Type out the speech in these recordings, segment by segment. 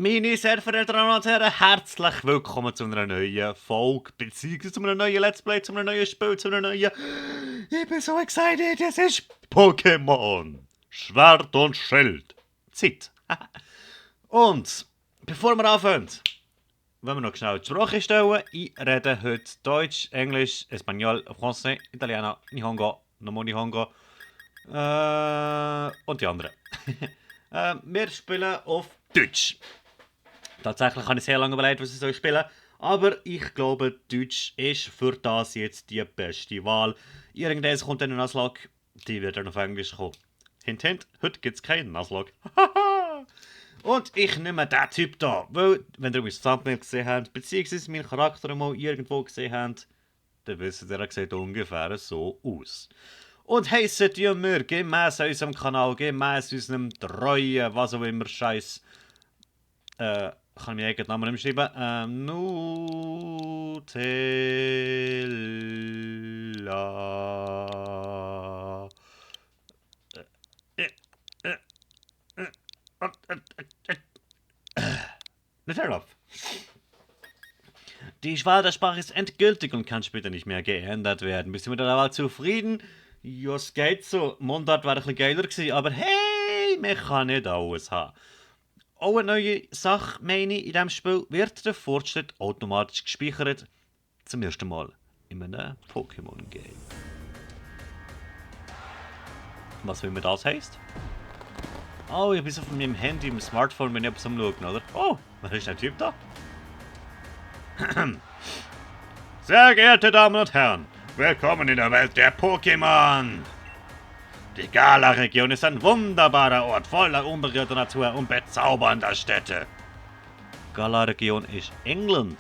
Meine sehr verehrten Damen und Herren, herzlich willkommen zu einer neuen Folge, beziehungsweise zu einem neuen Let's Play, zu einem neuen Spiel, zu einem neuen... Ich bin so excited, es ist Pokémon! Schwert und Schild. Zeit. Und, bevor wir anfangen, wollen wir noch schnell die Sprache stellen. Ich rede heute Deutsch, Englisch, Espanol, Français, Italiano, Nihongo, Nomo Nihongo und die anderen. Wir spielen auf Deutsch. Tatsächlich habe ich sehr lange überlegt, was ich spielen soll. Aber ich glaube, Deutsch ist für das jetzt die beste Wahl. Irgendwann kommt dann ein Naslog, die wird dann auf Englisch kommen. Hint, hint, heute gibt es keinen Naslog. Und ich nehme den Typ da, weil, wenn ihr mein Thumbnail gesehen habt, beziehungsweise meinen Charakter mal irgendwo gesehen habt, dann wisst ihr, er sieht ungefähr so aus. Und heissen die wir gemäss unserem Kanal, gemäss unserem treuen, was auch immer, Scheiß, kann ich meinen eigenen Namen nicht schreiben? Nutella. Nutella. Die Sprache ist endgültig und kann später nicht mehr geändert werden. Bist du mit der Wahl zufrieden? Ja, es geht so. Mundart wäre ein bisschen geiler gewesen, aber hey, man kann nicht alles haben. Auch eine neue Sache, meine ich, in diesem Spiel wird der Fortschritt automatisch gespeichert. Zum ersten Mal in einem Pokémon-Game. Was will mir das heisst? Oh, ich bin so von meinem Handy, im Smartphone, wenn ich etwas am Schauen, oder? Oh, was ist der Typ da? Sehr geehrte Damen und Herren, willkommen in der Welt der Pokémon! Die Gala-Region ist ein wunderbarer Ort voller unberührter Natur und bezaubernder Städte. Gala-Region ist England.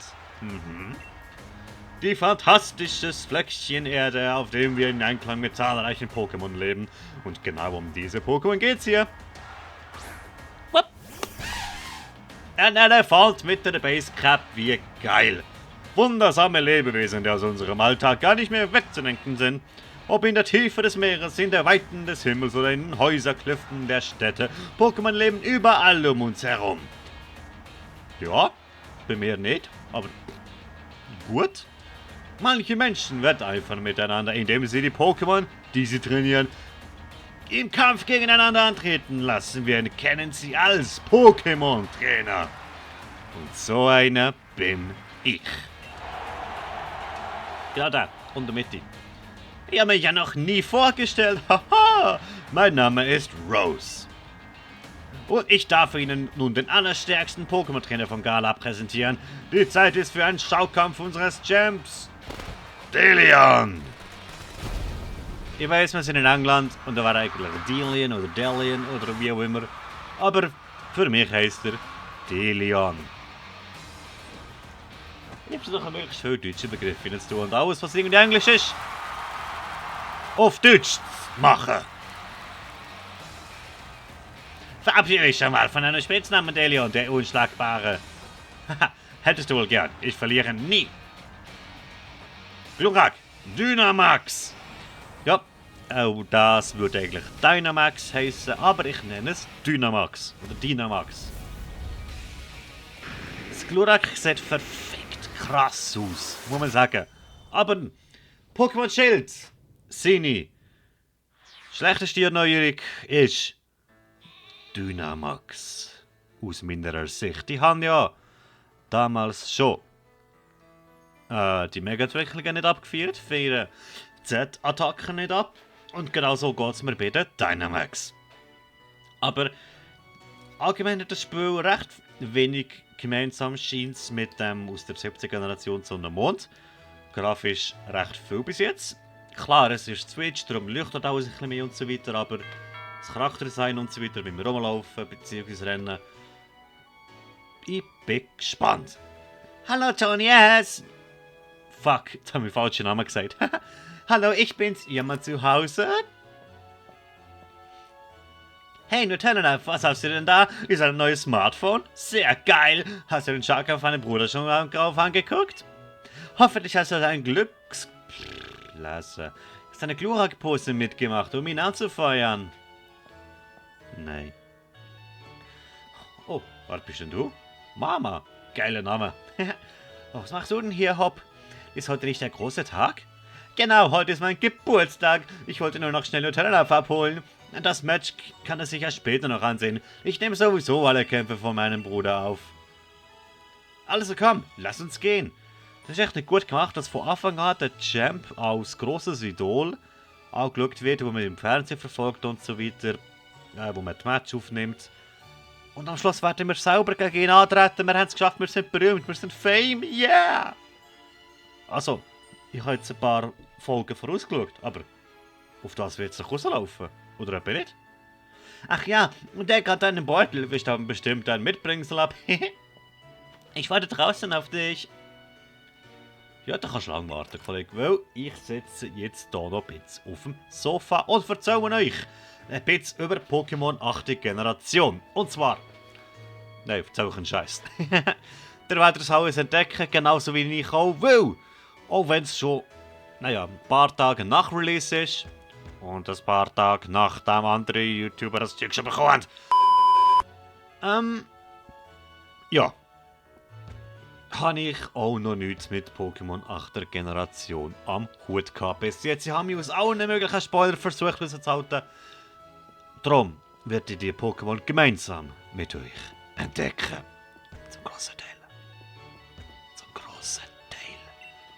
Die fantastisches Fleckchen Erde, auf dem wir in Einklang mit zahlreichen Pokémon leben. Und genau um diese Pokémon geht's hier. Ein Elefant mit der Basecap, wie geil. Wundersame Lebewesen, die aus unserem Alltag gar nicht mehr wegzudenken sind. Ob in der Tiefe des Meeres, in der Weiten des Himmels oder in den Häuserklüften der Städte. Pokémon leben überall um uns herum. Ja, bei mir nicht, aber gut. Manche Menschen wetteifern miteinander, indem sie die Pokémon, die sie trainieren, im Kampf gegeneinander antreten lassen. Wir kennen sie als Pokémon-Trainer. Und so einer bin ich. Ja, da, in der Mitte. Ich habe mich ja noch nie vorgestellt. Haha, mein Name ist Rose. Und ich darf Ihnen nun den allerstärksten Pokémon-Trainer von Gala präsentieren. Die Zeit ist für einen Schaukampf unseres Champs. Delion! Ich weiß, wir sind in England und da war eigentlich Delion oder Delion oder wie auch immer. Aber für mich heißt er Delion. Ich habe doch möglichst viele deutsche Begriffe zu tun und alles, was irgendwie Englisch ist, auf Deutsch machen. Verabschiede dich schon mal von einem Spitznamen, Delion, der Unschlagbare. Hättest du wohl gern, ich verliere nie. Glurak, Dynamax. Ja, auch das würde eigentlich Dynamax heißen, aber ich nenne es Dynamax oder Dynamax. Das Glurak sieht perfekt krass aus, muss man sagen. Aber Pokémon Schild, seine schlechteste Erneuerung ist Dynamax. Aus meiner Sicht. Die haben ja damals schon die Mega-Entwicklungen nicht abgeführt, für ihre Z-Attacken nicht ab. Und genau so geht es mir bei den Dynamax. Aber allgemein hat das Spiel recht wenig gemeinsam scheint mit dem aus der 7. Generation Sonne und Mond. Grafisch recht viel bis jetzt. Klar, es ist Switch, darum leuchtet alles ein bisschen mehr und so weiter, aber das Charakterdesign und so weiter, wie wir rumlaufen bzw. rennen. Ich bin gespannt. Hallo Tony S. Fuck, jetzt habe ich den falschen Namen gesagt. Hallo, ich bin's. Jemand zu Hause? Hey Nutella, was hast du denn da? Ist ein neues Smartphone? Sehr geil. Hast du den Shark auf meinen Bruder schon drauf angeguckt? Hoffentlich hast du einen Glücksklasse. Hast eine Glurak-Pose mitgemacht, um ihn anzufeuern. Nein. Oh, was bist denn du? Mama, geiler Name. Was machst du denn hier, Hop? Ist heute nicht der große Tag? Genau, heute ist mein Geburtstag. Ich wollte nur noch schnell Nutella abholen. Das Match kann er sich ja später noch ansehen. Ich nehme sowieso alle Kämpfe von meinem Bruder auf. Also komm, lass uns gehen. Das ist echt nicht gut gemacht, dass von Anfang an der Champ als grosses Idol angeschaut wird, wo man im Fernsehen verfolgt und so weiter, wo man die Match aufnimmt. Und am Schluss werden wir selber gegen ihn antreten. Wir haben es geschafft, wir sind berühmt, wir sind Fame, yeah! Also, ich habe jetzt ein paar Folgen vorausgeschaut, aber auf das wird es doch rauslaufen, oder etwa nicht? Ach ja, und der hat einen Beutel, wir haben bestimmt ein Mitbringsel ab. Ich warte draußen auf dich. Ja, da kannst du lange warten, Kollege, weil ich sitze jetzt hier noch ein bisschen auf dem Sofa und erzähle euch ein bisschen über Pokémon 8. Generation. Und zwar... Nein, erzähl euch einen Scheiß. Der werdet es alles entdecken, genauso wie ich auch will. Auch wenn es schon, ein paar Tage nach Release ist. Und ein paar Tage nach dem anderen YouTuber das Zeug schon bekommen haben. Ja. Habe ich auch noch nichts mit Pokémon 8. Generation am Hut gehabt. Bis jetzt ich habe mich aus allen möglichen Spoiler versucht rauszuhalten. Darum werde ich die Pokémon gemeinsam mit euch entdecken. Zum grossen Teil. Zum grossen Teil.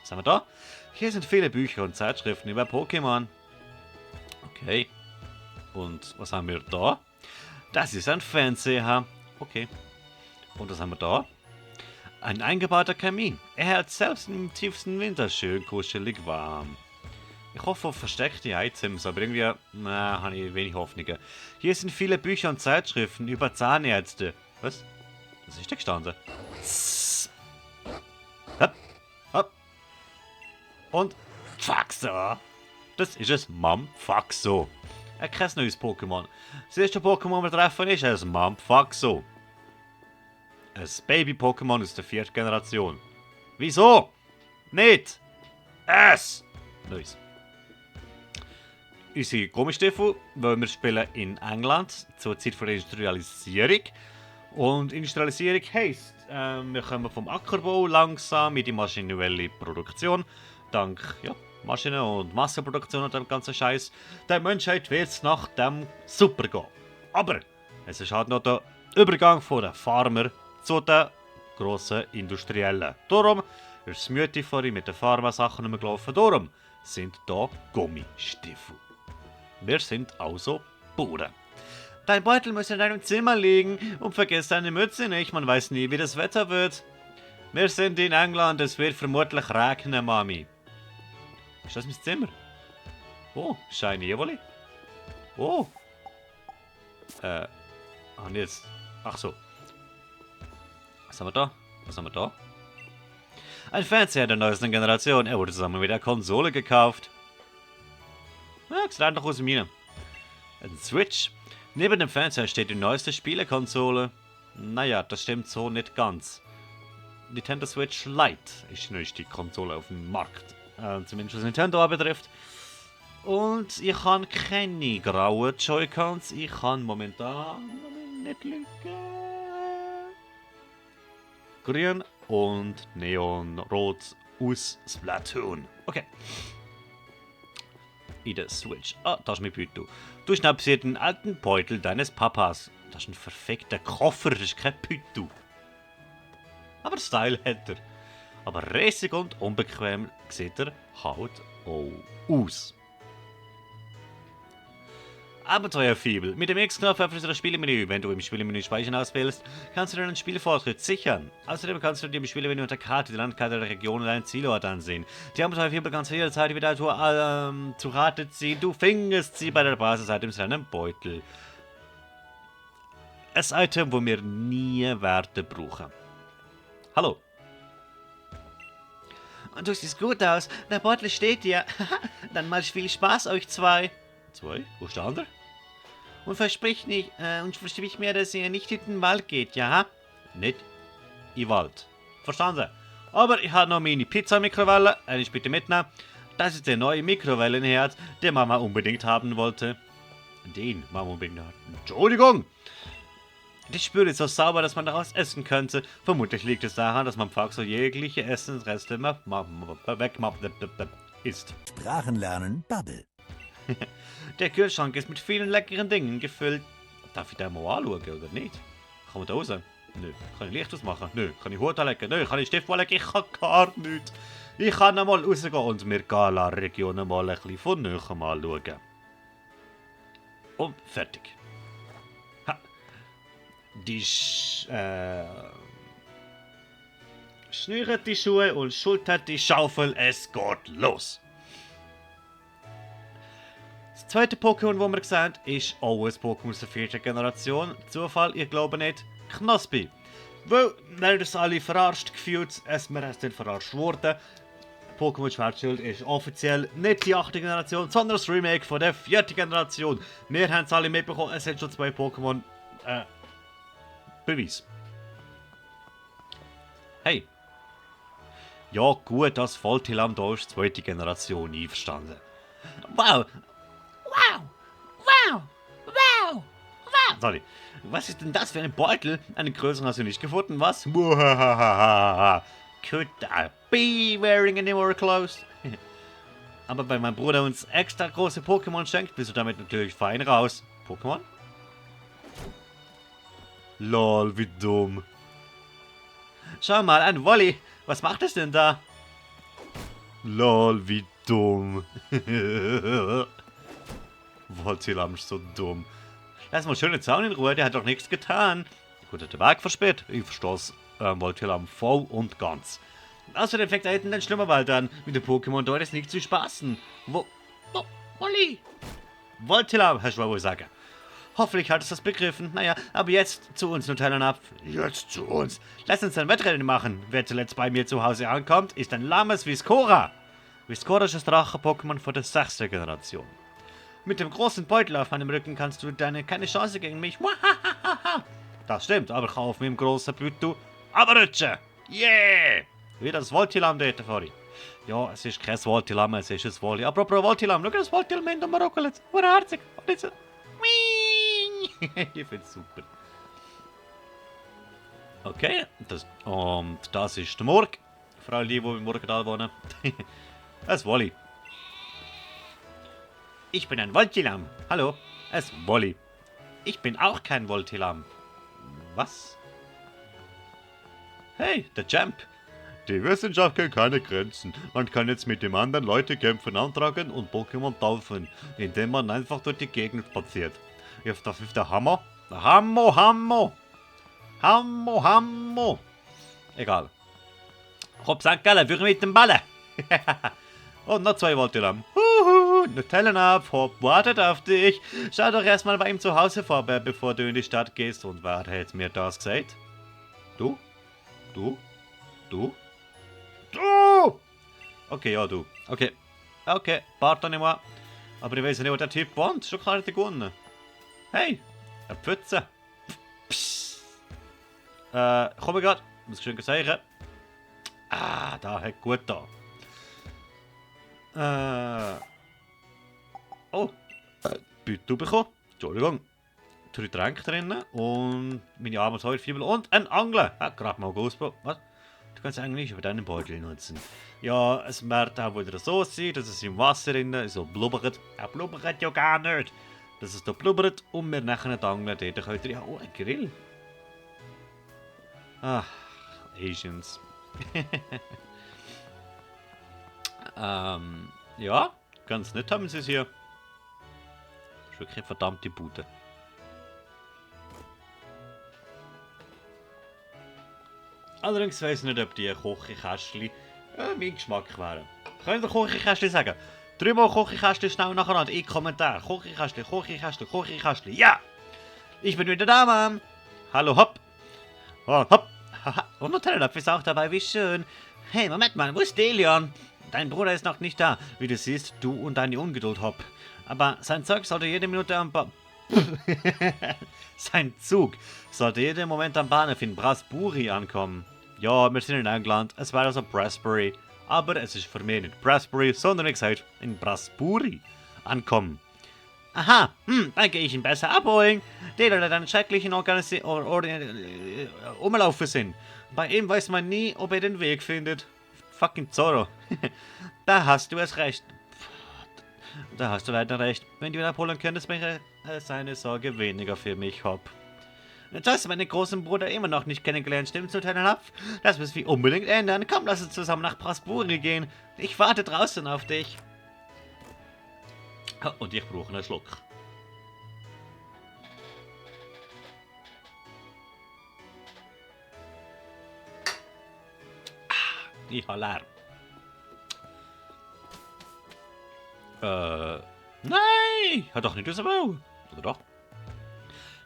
Was haben wir da? Hier sind viele Bücher und Zeitschriften über Pokémon. Okay. Und was haben wir da? Das ist ein Fernseher. Okay. Und was haben wir da? Ein eingebauter Kamin. Er hält selbst im tiefsten Winter schön kuschelig warm. Ich hoffe auf versteckte Items, aber irgendwie habe ich wenig Hoffnungen. Hier sind viele Bücher und Zeitschriften über Zahnärzte. Was? Was ist da gestanden? Hopp, hopp. Und Faxo. Das ist es Mampfaxo. Kein neues Pokémon. Das erste Pokémon, das wir treffen, ist ein Mampfaxo. Ein Baby-Pokémon aus der 4. Generation. Wieso? Nicht! Es! Neues. Unsere Gummistiefel, weil wir spielen in England zur Zeit der Industrialisierung. Und Industrialisierung heisst, wir kommen vom Ackerbau langsam in die maschinelle Produktion. Dank Maschinen- und Massenproduktion und dem ganzen Scheiß. Der Menschheit wird es nach dem super gehen. Aber es ist halt noch der Übergang von den Farmer zu den grossen Industriellen. Darum ist es müde vorhin mit den Pharmasachen gelaufen. Darum sind da Gummistiefel. Wir sind also Bauern. Dein Beutel muss in deinem Zimmer liegen und vergiss deine Mütze nicht, man weiß nie, wie das Wetter wird. Wir sind in England, es wird vermutlich regnen, Mami. Ist das mein Zimmer? Oh, Shiny Evoli. Oh. Jetzt. Ach so. Was haben wir da? Was haben wir da? Ein Fernseher der neuesten Generation. Er wurde zusammen mit der Konsole gekauft. Ja, sieht einfach aus wie mir. Ein Switch. Neben dem Fernseher steht die neueste Spielekonsole. Naja, das stimmt so nicht ganz. Nintendo Switch Lite ist die neueste Konsole auf dem Markt. Zumindest was Nintendo betrifft. Und ich habe keine grauen Joy-Cons. Ich habe momentan nicht lügen. Grün und Neonrot aus Splatoon. Okay. In der Switch. Ah, da ist mein Beutel. Du schnappst dir den alten Beutel deines Papas. Das ist ein perfekter Koffer, das ist kein Beutel. Aber Style hat er. Aber riesig und unbequem sieht er halt auch aus. Abenteuerfibel. Mit dem X-Knopf öffnest du das Spielmenü. Wenn du im Spielmenü Speichern auswählst, kannst du deinen Spielfortschritt sichern. Außerdem kannst du dir im Spielmenü unter Karte die Landkarte der Region und deinen Zielort ansehen. Die Abenteuerfibel kannst du jederzeit wieder zu Rate ziehen. Du findest sie bei der Basisseite in seinem Beutel. Ein Item, das wir nie werden brauchen. Hallo. Und du siehst gut aus. Der Beutel steht dir. Dann mal viel Spaß euch zwei. Zwei? Wo ist der andere? Und versprich mir, dass ihr nicht in den Wald geht, ja? Nicht in den Wald. Verstanden? Aber ich habe noch meine Pizza-Mikrowelle. Eine bitte mitnehmen. Das ist der neue Mikrowellenherd, den Mama unbedingt haben wollte. Den Mama unbedingt hat. Entschuldigung! Die Spüle ist so sauber, dass man daraus essen könnte. Vermutlich liegt es daran, dass man Pfack so jegliche Essensreste isst. Sprachenlernen Bubble. Der Kühlschrank ist mit vielen leckeren Dingen gefüllt. Darf ich den mal anschauen, oder nicht? Kann man da raus? Nö. Kann ich Licht ausmachen? Nö. Kann ich Hut anlegen? Nö. Kann ich Stift anlegen? Ich kann gar nichts. Ich kann einmal rausgehen und mir Gala-Region mal ein bisschen von näher anschauen. Und fertig. Ha. Schnürt die Schuhe und schultert die Schaufel. Es geht los. Das zweite Pokémon, das wir gesehen haben, ist auch ein Pokémon aus der 4. Generation. Zufall, ich glaube nicht. Knospi. Weil, wir uns alle verarscht gefühlt, wir sind dann verarscht worden. Pokémon Schwertschild ist offiziell nicht die 8. Generation, sondern das Remake von der 4. Generation. Wir haben es alle mitbekommen, es sind schon 2 Pokémon. Beweis. Hey. Ja gut, das Voltilam da ist 2. Generation einverstanden. Wow. Wow. Wow. Wow. Wow. Sorry. Was ist denn das für ein Beutel? Einen größeren hast du nicht gefunden, was? Could I be wearing any more clothes? Aber wenn mein Bruder uns extra große Pokémon schenkt, bist du damit natürlich fein raus. Pokémon? Lol, wie dumm. Schau mal, ein Wolli. Was macht es denn da? Lol, wie dumm. Voltilam ist so dumm. Lass mal schöne Zaun in Ruhe, der hat doch nichts getan. Gut, hat der Weg versperrt. Ich verstoß Voltilam voll und ganz. Außerdem fängt da hinten den Schlummerwald an. Mit dem Pokémon dort ist nicht zu spaßen. Wolli! Voltilam, hast du wohl sagen. Hoffentlich hat es das begriffen. Naja, aber jetzt zu uns, Nutellanapf. Jetzt zu uns. Lass uns ein Wettrennen machen. Wer zuletzt bei mir zu Hause ankommt, ist ein lahmes Viscora. Viscora ist das Drache-Pokémon von der 6. Generation. Mit dem großen Beutel auf meinem Rücken kannst du keine Chance gegen mich. Das stimmt, aber ich kann auf meinem großen Beutel abrutschen. Yeah! Wie das Voltilam dort vorhin. Ja, es ist kein Voltilam, es ist ein Wolli. Apropos Voltilam, schau das Voltilam in der Marokko jetzt. Herzig. Ich find's super. Okay, das ist der Murg. Vor allem die im Murgtal wohnen. Es Wolli. Ich bin ein Voltilam. Hallo, es Wolli. Ich bin auch kein Voltilam. Was? Hey, der Champ. Die Wissenschaft kennt keine Grenzen. Man kann jetzt mit dem anderen Leute kämpfen antragen und Pokémon taufen, indem man einfach durch die Gegend spaziert. Das ist der Hammer. Der Hammer. Egal. Hopp, St. Gallen, wir mit dem Ballen. Und noch 2 Voltilam. Nutellanapf, Hopp, wartet auf dich. Schau doch erstmal bei ihm zu Hause vorbei, bevor du in die Stadt gehst. Und wer hat mir das gesagt? Du? Okay, ja, du. Okay, pardonnez-moi. Aber ich weiß nicht, wo der Typ wohnt. Schon klar gewonnen. Hey, eine Pfütze. Psst. Komm ich grad. Muss schön sagen. Ah, da hat gut da. Beutel bekommen. Entschuldigung. 3 Tränke drinnen und meine Abenteuerfibel und ein Angler. Gerade mal ausprobiert. Was? Du kannst eigentlich über deinen Beutel nutzen. Ja, es wird auch wieder so sein, dass es im Wasser drinnen so blubbert. Er blubbert ja gar nicht. Dass es da blubbert und wir nachher nicht angeln. Dort könnt ihr ja auch ein Grill. Ach, Asians. Ja, ganz nett haben sie es hier. Das ist wirklich eine verdammte Bude. Allerdings weiss ich nicht, ob die Kochekästchen mein Geschmack wären. Könnt ihr Kochekästchen sagen? 3 Mal Kochekästchen schnell nacheinander. In Kommentar. Kochekästchen. Ja! Ich bin wieder da, Mann. Hallo, hopp. Oh, hopp. Und Nutellanapf ist auch dabei, wie schön. Hey, Moment mal, wo ist Delion? Dein Bruder ist noch nicht da. Wie du siehst, du und deine Ungeduld, hopp. Aber sein Zeug sollte jede Minute am Sein Zug sollte jeden Moment am Bahnhof in Brasbury ankommen. Ja, wir sind in England, es wäre also Brasbury, aber es ist für mich nicht Brasbury, sondern wie gesagt in Brasbury ankommen. Aha, dann gehe ich ihn besser abholen. Den oder dann schrecklichen Umlaufe sind. Bei ihm weiß man nie, ob er den Weg findet. Fucking Zorro. Da hast du es recht. Da hast du leider recht. Wenn du ihn abholen könntest, wäre seine Sorge weniger für mich, Hop. Jetzt hast du meinen großen Bruder immer noch nicht kennengelernt, stimmt's, Lieutenant Hopf? Das müssen wir unbedingt ändern. Komm, lass uns zusammen nach Prasburi gehen. Ich warte draußen auf dich. Und ich brauche einen Schluck. Ich habe Lärm. Nein! Hat doch nicht aus dem Maul. Oder doch?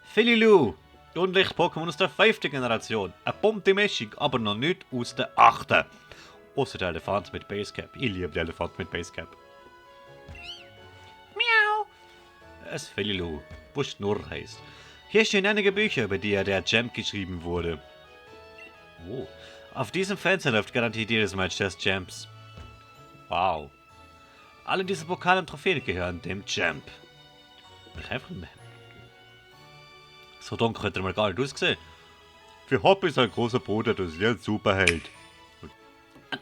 Phililu! Unlicht-Pokémon aus der 5. Generation. Eine bunte Mischung, aber noch nicht aus der 8. Außer der Elefant mit Basecap. Ich liebe den Elefant mit Basecap. Miau! Es Phililu, wo Schnurr heißt. Hier stehen einige Bücher, über die der Gem geschrieben wurde. Oh. Auf diesem Fenster läuft garantiert jedes Match des Gems. Wow. Alle diese Pokale und Trophäen gehören dem Champ. So dunkel hat er mal gar nicht ausgesehen. Für Hop ist ein großer Bruder, das ist ein Superheld.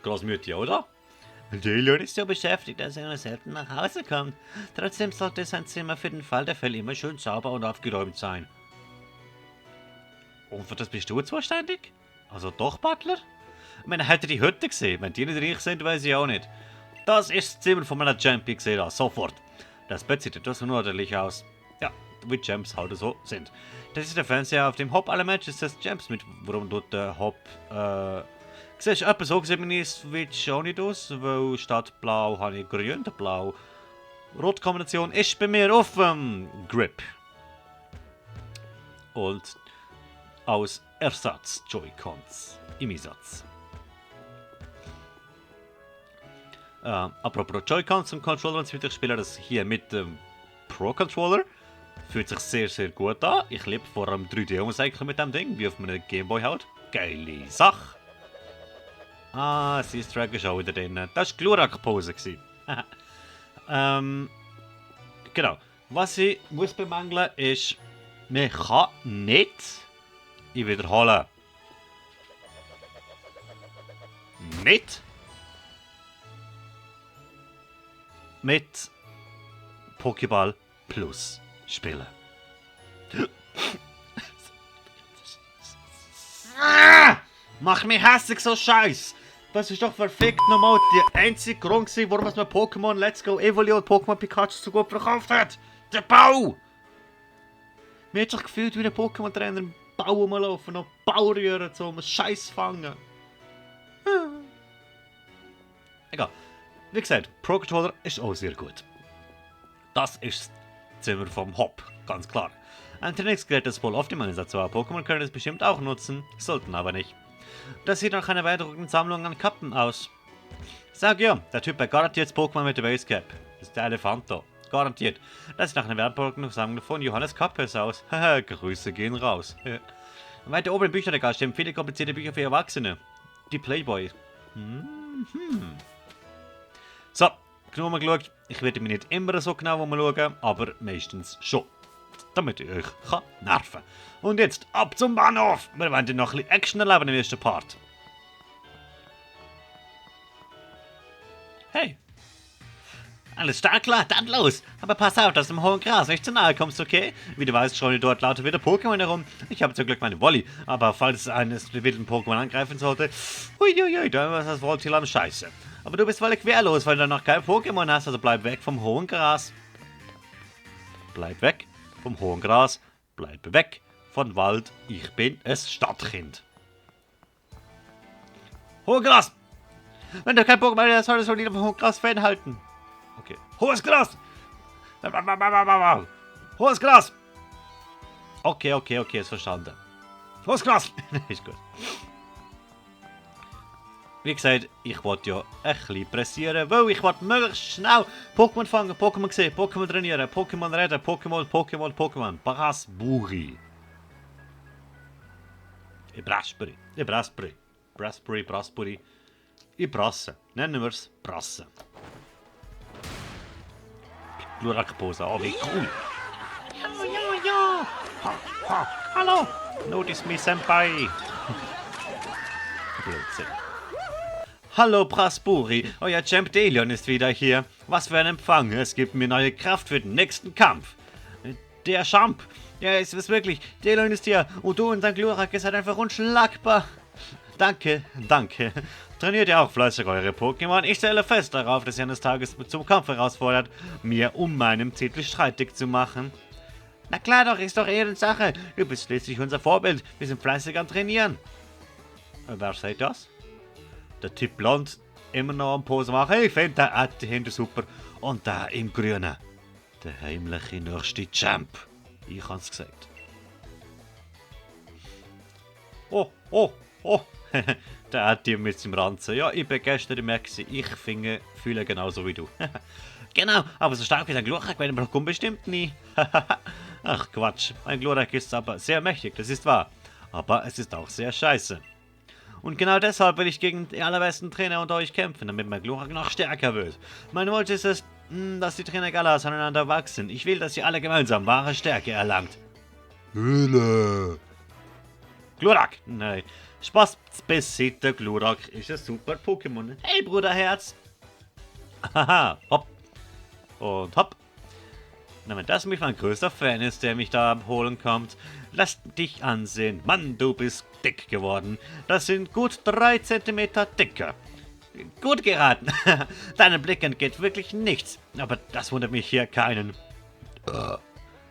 Großmütig, oder? Leon ist so beschäftigt, dass er nur selten nach Hause kommt. Trotzdem sollte sein Zimmer für den Fall der Fälle immer schön sauber und aufgeräumt sein. Und für das bist du zuständig? Also doch, Butler? Ich meine, hätte die Hütte gesehen. Wenn die nicht reich sind, weiß ich auch nicht. Das ist das Zimmer von meiner Champ, ich sehe das sofort. Das Bett sieht etwas unordentlich aus. Ja, wie Champs halt so sind. Das ist der Fernseher, auf dem Hop alle Matches des Champs mit, warum dort der Hop, siehst du, etwas so gesehen ist, wie schon nicht aus, weil statt blau habe ich grün, der blau-rot-Kombination ist bei mir auf Grip. Und aus Ersatz Joy-Cons im Einsatz. Apropos Joy-Cons und Controller, ich spiele das hier mit dem Pro-Controller. Fühlt sich sehr, sehr gut an. Ich liebe vor allem 3D-Umcycling mit dem Ding, wie auf meinem Gameboy halt. Geile Sache. Ah, sie ist Drag auch wieder drin. Das war Glurak-Pose. Genau. Was ich muss bemängeln ist, man kann nicht, ich wiederhole, nicht mit Pokéball Plus spielen. Mach mich hässlich, so Scheiß! Das ist doch verfickt nochmal der einzige Grund gewesen, warum es mir Pokémon Let's Go Evoli und Pokémon Pikachu so gut verkauft hat. Der Bau! Mir hat sich gefühlt wie ein Pokémon-Trainer im Bau rumlaufen und Bau rühren, so um Scheiß fangen. Egal. Wie gesagt, Pro Controller ist auch sehr gut. Das ist das Zimmer vom Hop, ganz klar. Ein Trainingsgerät, das wohl oft im Einsatz war. Pokémon können es bestimmt auch nutzen, sollten aber nicht. Das sieht nach einer beeindruckenden Sammlung an Kappen aus. Sag ja, der Typ hat garantiert das Pokémon mit der Basecap. Das ist der Elefant da. Garantiert. Das sieht nach einer beeindruckenden Sammlung von Johannes Kappes aus. Haha, Grüße gehen raus. Weiter oben im Bücherregal stehen viele komplizierte Bücher für Erwachsene. Die Playboy. So, genug mal geschaut. Ich werde mich nicht immer so genau umschauen, aber meistens schon. Damit ich euch nerven kann. Und jetzt ab zum Bahnhof! Wir wollen noch ein bisschen Action erleben im ersten Part. Hey! Alles stark klar, dann los! Aber pass auf, dass du im hohen Gras nicht zu nahe kommst, okay? Wie du weißt, schon dort lauter wieder Pokémon herum. Ich habe zum Glück meine Wolli, aber falls eines wilden Pokémon angreifen sollte, uiuiui, dann ist das Voltiel am Scheiße. Aber du bist völlig querlos, weil du noch kein Pokémon hast, also bleib weg vom hohen Gras. Bleib weg vom hohen Gras, bleib weg von Wald, ich bin ein Stadtkind. Hohes Gras! Wenn du kein Pokémon hast, solltest du dich vom hohen Gras fernhalten. Okay. Hohes Gras! Hohes Gras! Okay, ist verstanden. Hohes Gras! Ist gut. Wie gesagt, ich wollte ja ein bisschen pressieren, weil ich wollte möglichst schnell Pokémon fangen, Pokémon sehen, Pokémon trainieren, Pokémon reden, Pokémon. Prasburi. Brasbury. Ich Brasse. Nennen wir es Brasse. Glurak-Pose. Oh, wie cool. Ja. Ha. Hallo. Notice me, Senpai. Blödsinn. Hallo Praspuri, euer Champ Delion ist wieder hier. Was für ein Empfang, es gibt mir neue Kraft für den nächsten Kampf. Der Champ, ja, es ist wirklich, Delion ist hier und du und dein Glurak, ihr seid einfach unschlagbar. Danke. Trainiert ihr auch fleißig eure Pokémon? Ich stelle fest darauf, dass ihr eines Tages zum Kampf herausfordert, mir um meinem Titel streitig zu machen. Na klar doch, ist doch Ehrensache. Du bist schließlich unser Vorbild. Wir sind fleißig am Trainieren. Wer sagt das? Der Typ blond, immer noch am Pose machen. Ich finde die Hände super. Und der im Grünen. Der heimliche nächste Champ. Ich hab's gesagt. Oh. Der hat die mit dem Ranzen. Ja, ich bin gestern merke ich fühle genauso wie du. Genau, aber so stark wie ein Glurak werden wir doch bestimmt nie. Ach Quatsch, ein Glurak ist aber sehr mächtig, das ist wahr. Aber es ist auch sehr scheiße. Und genau deshalb will ich gegen die allerbesten Trainer unter euch kämpfen, damit mein Glurak noch stärker wird. Mein Wunsch ist es, dass die Trainer alle auseinander wachsen. Ich will, dass ihr alle gemeinsam wahre Stärke erlangt. Höhle. Glurak! Nein. Spaß beiseite, Glurak ist ein super Pokémon. Hey, Bruderherz! Haha, hopp. Und hopp. Na, wenn das mich mein größter Fan ist, der mich da abholen kommt, lass dich ansehen. Mann, du bist dick geworden. Das sind gut 3 Zentimeter dicker. Gut geraten. Deinem Blick entgeht wirklich nichts. Aber das wundert mich hier keinen.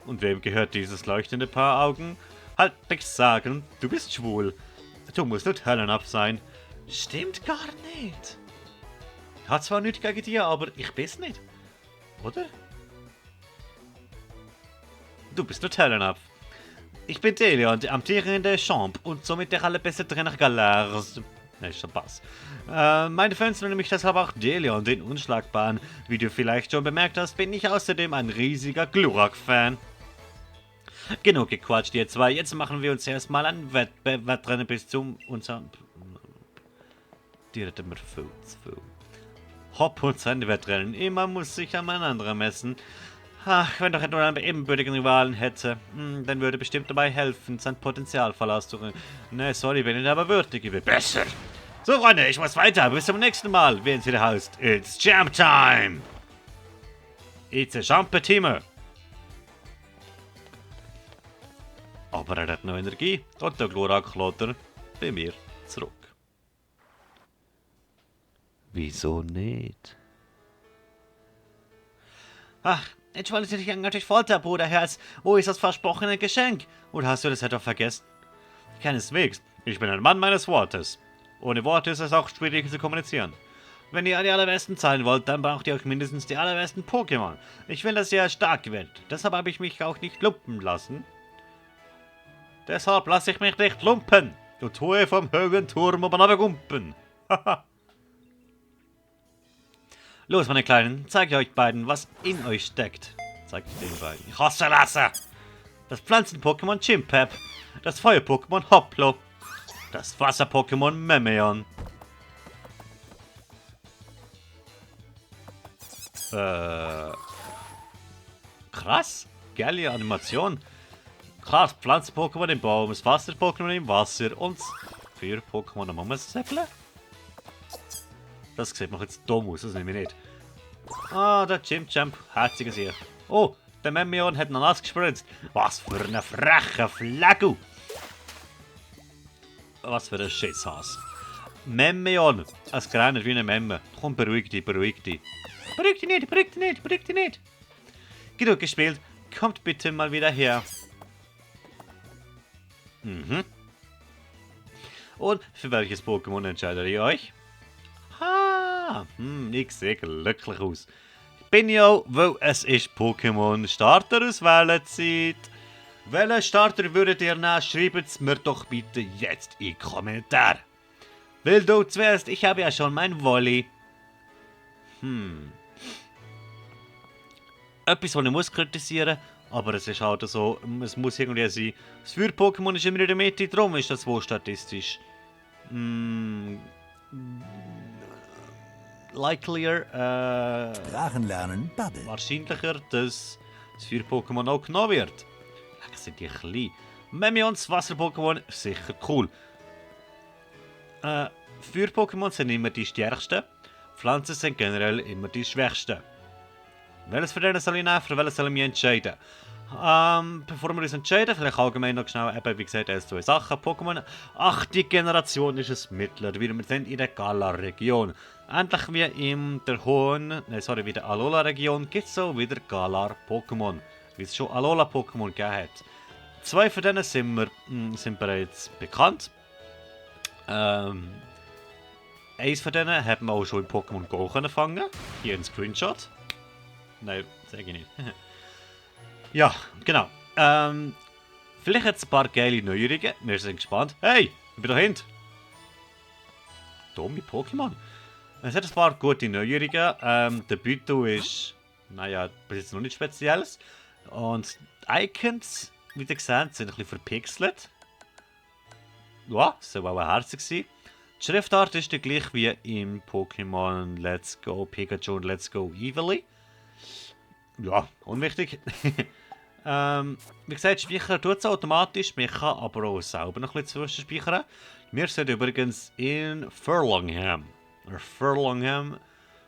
Und wem gehört dieses leuchtende Paar Augen? Halt nichts sagen, du bist schwul. Du musst nicht Hellenab sein. Stimmt gar nicht. Hat zwar nichts gegen dir, aber ich bin's nicht. Oder? Du bist nicht Hellenab. Ich bin Delion, der amtierende Champ und somit der allerbeste Trainer Galers. Ne, Spaß. Meine Fans nennen mich deshalb auch Delion, den Unschlagbaren. Wie du vielleicht schon bemerkt hast, bin ich außerdem ein riesiger Glurak-Fan. Genug gequatscht, ihr zwei. Jetzt machen wir uns erstmal ein Wettrennen bis zum unserem. Die hätten wir viel. Hopp und sein Wettrennen. Immer muss sich an ein anderer messen. Ach, wenn doch nur einen ebenbürtigen Rivalen hätte, dann würde bestimmt dabei helfen, sein Potenzial auszubringen. Ne, sorry, wenn ihr aber würdig wird. Besser. So, Freunde, ich muss weiter. Bis zum nächsten Mal, wenn es wieder heißt, It's Jam Time. It's a Jump-Team. Aber er hat noch Energie und der Glurak lädt bei mir zurück. Wieso nicht? Ach, jetzt wollte ich dich natürlich Folter, Bruderherz. Wo ist das versprochene Geschenk? Oder hast du das etwa vergessen? Keineswegs. Ich bin ein Mann meines Wortes. Ohne Worte ist es auch schwierig zu kommunizieren. Wenn ihr die allerbesten sein wollt, dann braucht ihr auch mindestens die allerbesten Pokémon. Ich will, dass ihr stark werdet. Deshalb habe ich mich auch nicht lumpen lassen. Deshalb lasse ich mich nicht lumpen. Du tue vom höheren Turm oben runtergumpen. Haha. Los, meine Kleinen, zeige euch beiden, was in euch steckt. Zeig ich den beiden. Ich hasse Lasse. Das Pflanzen-Pokémon Chimpep. Das Feuer-Pokémon Hoplo. Das Wasser-Pokémon Memeon. Krass. Geile Animation. Krass, Pflanzen-Pokémon im Baum, das Wasser-Pokémon im Wasser und das Feuer-Pokémon am Mummensäppeln. Das sieht mir jetzt dumm aus, das nehme ich nicht. Ah, der Chimp-Champ, herziger Sieg. Oh, der Memeon hat noch nass gespritzt. Was für eine freche Flagge. Was für ein Schisshas. Memeon, es greinet wie eine Memme. Komm, beruhig dich. Beruhig dich nicht. Genug gespielt, kommt bitte mal wieder her. Und für welches Pokémon entscheidet ihr euch? Ich sehe glücklich aus. Bin ja, weil es ist Pokémon Starter Auswählezeit. Welchen Starter würdet ihr nehmen? Schreibt es mir doch bitte jetzt in die Kommentare. Will du zuerst? Ich habe ja schon mein Wolli. Etwas, was ich muss kritisieren, aber es ist halt so, es muss irgendwie sein. Das Feuer-Pokémon ist immer in der Mitte, darum ist das wohl statistisch. likelier, Sprachen lernen, Bubble. wahrscheinlicher, dass das Feuer-Pokémon auch genommen wird. Leck, sind die klein. Memions, Wasser-Pokémon, sicher cool. Feuer-Pokémon sind immer die stärksten. Pflanzen sind generell immer die schwächsten. Welches von denen soll ich nehmen? Für welches soll ich mich entscheiden? Bevor wir uns entscheiden, vielleicht allgemein noch schnell, eben, wie gesagt, erst 2 Sachen. Pokémon 8. Generation ist es mittlerweile. Wir sind in der Galar-Region. Endlich wie in der wie der Alola-Region gibt es auch wieder Galar-Pokémon. Wie es schon Alola-Pokémon gegeben hat. 2 von denen sind bereits bekannt. Eins von denen hat man auch schon in Pokémon Go fangen. Hier ein Screenshot. Nein, sage ich nicht. Ja, genau. Vielleicht jetzt ein paar geile Neuerungen. Wir sind gespannt. Hey, ich bin da hinten. Dumme Pokémon. Es hat ein paar gute Neuerungen. Der Büto ist, naja, bis jetzt noch nicht Spezielles. Und die Icons, wie ihr seht, sind ein bisschen verpixelt. Ja, das soll auch herzig sein. Die Schriftart ist die gleich wie im Pokémon Let's Go Pikachu und Let's Go Evely. Ja, unwichtig. Wie gesagt, speichern tut es automatisch, man kann aber auch selber noch ein bisschen zwischenspeichern. Wir sind übrigens in Furlongham.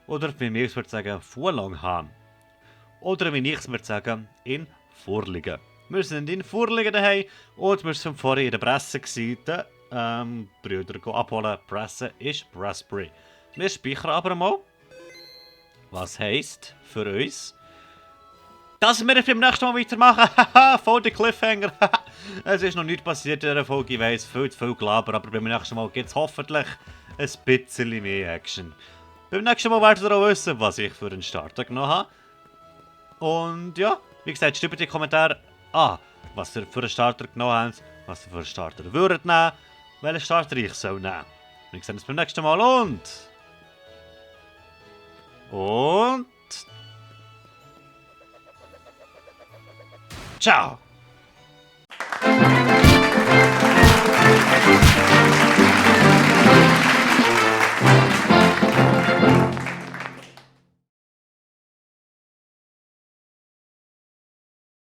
Oder wie wir es sagen, Furlongham. Oder wie ich es würde sagen, in Furlingen. Wir sind in Furlingen daheim und wir sind vorher in der Presse gewesen. Brüder abholen. Presse ist Raspberry. Wir speichern aber mal. Was heisst für uns, dass wir beim nächsten Mal weitermachen. Haha, voll der Cliffhanger. Es ist noch nichts passiert in dieser Folge, ich weiss, viel zu viel Gelaber, aber beim nächsten Mal gibt es hoffentlich ein bisschen mehr Action. Beim nächsten Mal werdet ihr auch wissen, was ich für einen Starter genommen habe. Und ja, wie gesagt, schreibt in die Kommentare was ihr für einen Starter genommen habt, was ihr für einen Starter würdet nehmen, welchen Starter ich soll nehmen. Wir sehen uns beim nächsten Mal und ciao!